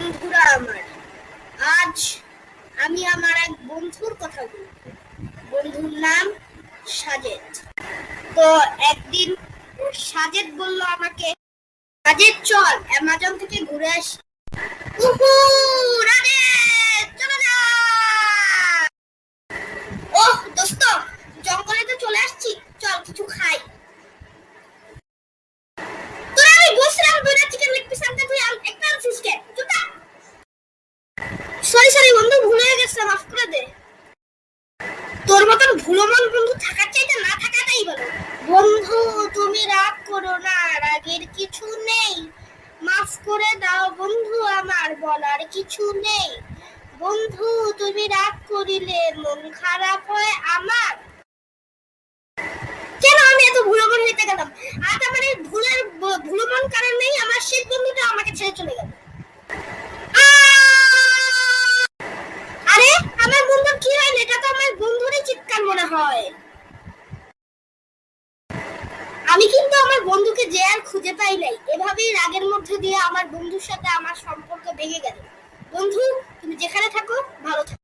বন্ধুরা আমার, আজ আমি আমার এক বন্ধুর কথা বলব। বন্ধুর নাম সাজেদ। তো একদিন সাজেদ বলল আমাকে, সাজেদ চল অ্যামাজন থেকে ঘুরে আসি। উহু রাধে, চলো না। ওহ দোস্ত, জঙ্গলে তো চলে আসছি, চল কিছু খাই। তোরা আমি বলছিলাম দুইটা চিকেন লেগ পিস আনতে, তুই একটা আনছিস কে? চুপটা। সরি বন্ধু, ভুলে গেছে, মাফ করে দে। তোর মতন ভুলোমন বন্ধু থাকার চাইতে না থাকাটাই ভালো। বন্ধু তুমি রাগ করো না, রাগের কিছু নেই, মাফ করে দাও বন্ধু, আমার বলার কিছু নেই। বন্ধু তুমি রাগ করিলে মন খারাপ হয় আমার। কেন আমি এত ভুলোমন হইতে গেলাম? আজ আমার এই ভুলোমন কারণেই আমার শেষ বন্ধুটা আমাকে ছেড়ে চলে গেল। আরে আমার বন্ধুর কি হয়? এটা তো আমার বন্ধুরই চিৎকার মনে হয়। আমি কিন্তু আমার বন্ধুকে যে আর খুঁজে পাই নাই। এভাবেই রাগের মধ্যে দিয়ে আমার বন্ধুর সাথে আমার সম্পর্ক ভেঙে গেল। বন্ধু তুমি যেখানে থাকো ভালো থাকো।